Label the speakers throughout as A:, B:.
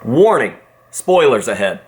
A: Warning, spoilers ahead.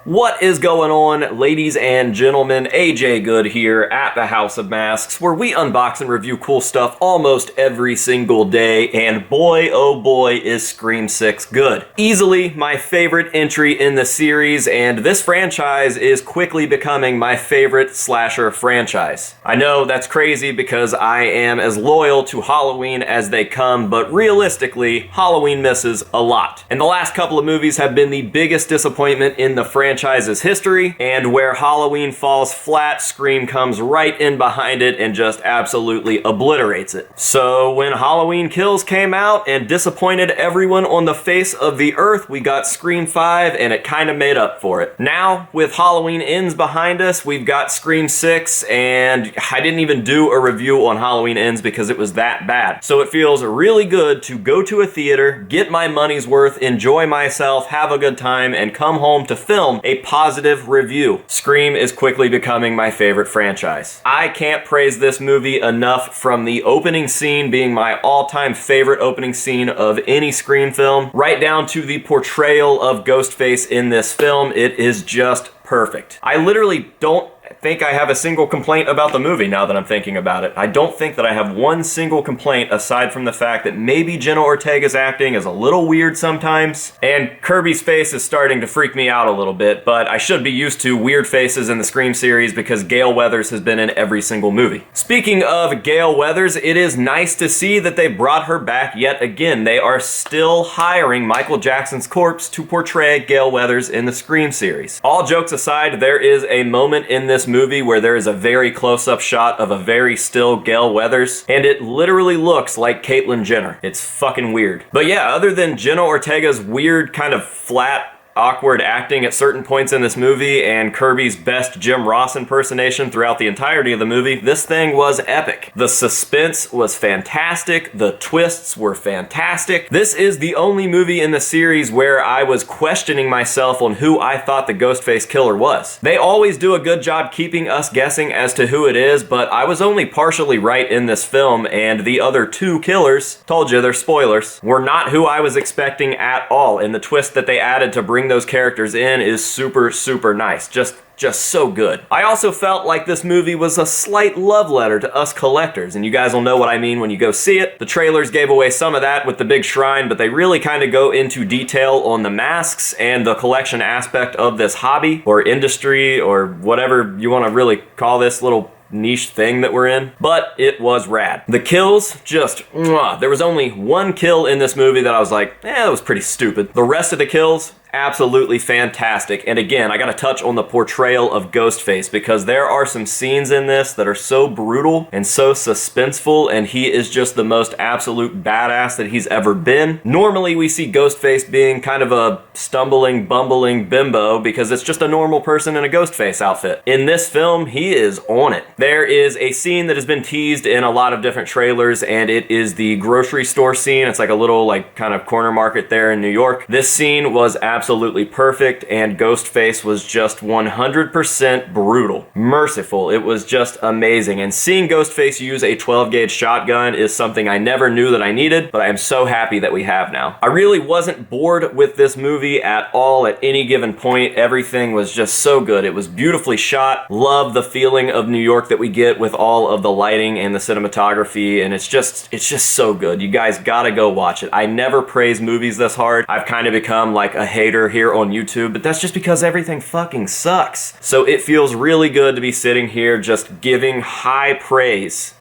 A: What is going on, ladies and gentlemen? AJ Good here at the House of Masks, where we unbox and review cool stuff almost every single day, and boy oh boy is Scream 6 good. Easily my favorite entry in the series, and this franchise is quickly becoming my favorite slasher franchise. I know that's crazy because I am as loyal to Halloween as they come, but realistically, Halloween misses a lot. And the last couple of movies have been the biggest disappointment in the franchise's history, and where Halloween falls flat, Scream comes right in behind it and just absolutely obliterates it. So when Halloween Kills came out and disappointed everyone on the face of the earth, we got Scream 5 and it kind of made up for it. Now, with Halloween Ends behind us, we've got Scream 6, and I didn't even do a review on Halloween Ends because it was that bad. So it feels really good to go to a theater, get my money's worth, enjoy myself, have a good time, and come home to film a positive review. Scream is quickly becoming my favorite franchise. I can't praise this movie enough, from the opening scene being my all-time favorite opening scene of any Scream film, right down to the portrayal of Ghostface in this film. It is just perfect. I literally don't think I have a single complaint about the movie now that I'm thinking about it. I don't think that I have one single complaint aside from the fact that maybe Jenna Ortega's acting is a little weird sometimes, and Kirby's face is starting to freak me out a little bit, but I should be used to weird faces in the Scream series because Gale Weathers has been in every single movie. Speaking of Gale Weathers, it is nice to see that they brought her back yet again. They are still hiring Michael Jackson's corpse to portray Gale Weathers in the Scream series. All jokes aside, there is a moment in this movie where there is a very close-up shot of a very still Gale Weathers, and it literally looks like Caitlyn Jenner. It's fucking weird. But yeah, other than Jenna Ortega's weird kind of flat, awkward acting at certain points in this movie and Kirby's best Jim Ross impersonation throughout the entirety of the movie, this thing was epic. The suspense was fantastic. The twists were fantastic. This is the only movie in the series where I was questioning myself on who I thought the Ghostface killer was. They always do a good job keeping us guessing as to who it is, but I was only partially right in this film, and the other two killers, told you they're spoilers, were not who I was expecting at all, and the twist that they added to bring those characters in is super nice. Just so good. I also felt like this movie was a slight love letter to us collectors, and you guys will know what I mean when you go see it. The trailers gave away some of that with the big shrine, but they really kind of go into detail on the masks and the collection aspect of this hobby, or industry, or whatever you want to really call this little niche thing that we're in, but it was rad. The kills, just mwah. There was only one kill in this movie that I was like, that was pretty stupid. The rest of the kills, absolutely fantastic. And again, I gotta touch on the portrayal of Ghostface, because there are some scenes in this that are so brutal and so suspenseful, and he is just the most absolute badass that he's ever been. Normally we see Ghostface being kind of a stumbling, bumbling bimbo because it's just a normal person in a Ghostface outfit. In this film, he is on it. There is a scene that has been teased in a lot of different trailers, and it is the grocery store scene. It's like a little kind of corner market there in New York. This scene was absolutely perfect, and Ghostface was just 100% brutal. Merciful. It was just amazing. And seeing Ghostface use a 12-gauge shotgun is something I never knew that I needed, but I am so happy that we have now. I really wasn't bored with this movie at all at any given point. Everything was just so good. It was beautifully shot. Love the feeling of New York that we get with all of the lighting and the cinematography, and it's just so good. You guys gotta go watch it. I never praise movies this hard. I've kind of become like a hater here on YouTube, but that's just because everything fucking sucks. So it feels really good to be sitting here just giving high praise.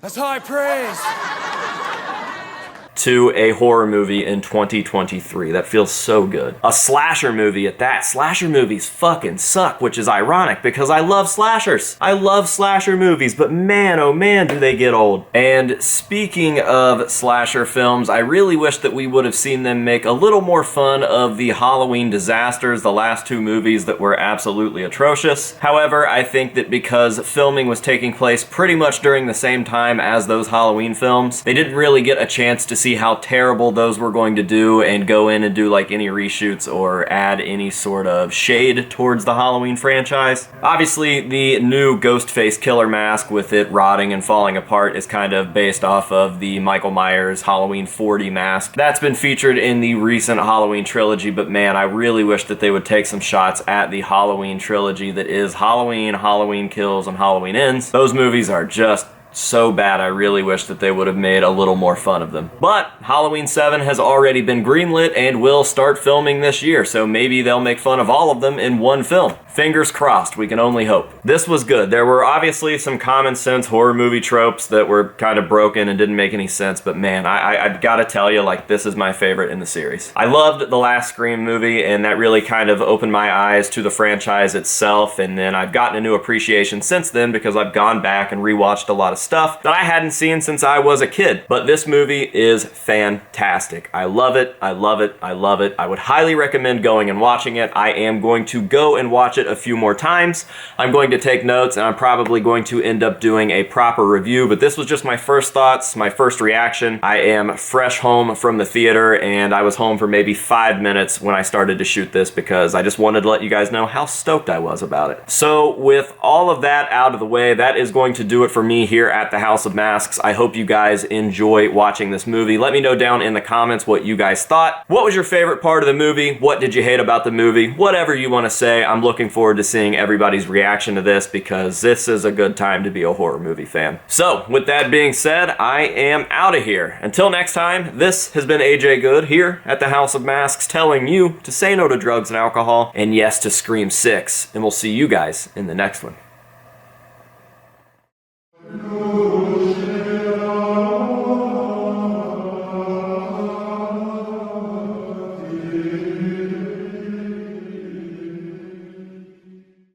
B: That's high praise!
A: To a horror movie in 2023. That feels so good. A slasher movie at that. Slasher movies fucking suck, which is ironic because I love slashers. I love slasher movies, but man, oh man, do they get old. And speaking of slasher films, I really wish that we would have seen them make a little more fun of the Halloween disasters, the last two movies that were absolutely atrocious. However, I think that because filming was taking place pretty much during the same time as those Halloween films, they didn't really get a chance to see how terrible those were going to do and go in and do like any reshoots or add any sort of shade towards the Halloween franchise. Obviously, the new Ghostface killer mask with it rotting and falling apart is kind of based off of the Michael Myers Halloween 40 mask. That's been featured in the recent Halloween trilogy, but man, I really wish that they would take some shots at the Halloween trilogy that is Halloween, Halloween Kills, and Halloween Ends. Those movies are just so bad. I really wish that they would have made a little more fun of them. But Halloween 7 has already been greenlit and will start filming this year, so maybe they'll make fun of all of them in one film. Fingers crossed, we can only hope. This was good. There were obviously some common sense horror movie tropes that were kind of broken and didn't make any sense, but man, I gotta tell you, like, this is my favorite in the series. I loved the last Scream movie, and that really kind of opened my eyes to the franchise itself, and then I've gotten a new appreciation since then because I've gone back and rewatched a lot of stuff that I hadn't seen since I was a kid. But this movie is fantastic. I love it, I love it, I love it. I would highly recommend going and watching it. I am going to go and watch it a few more times. I'm going to take notes, and I'm probably going to end up doing a proper review, but this was just my first thoughts, my first reaction. I am fresh home from the theater, and I was home for maybe 5 minutes when I started to shoot this because I just wanted to let you guys know how stoked I was about it. So with all of that out of the way, that is going to do it for me here at the House of Masks. I hope you guys enjoy watching this movie. Let me know down in the comments what you guys thought. What was your favorite part of the movie? What did you hate about the movie? Whatever you want to say. I'm looking forward to seeing everybody's reaction to this because this is a good time to be a horror movie fan. So, with that being said, I am out of here. Until next time, this has been AJ Good here at the House of Masks telling you to say no to drugs and alcohol and yes to Scream 6, and we'll see you guys in the next one.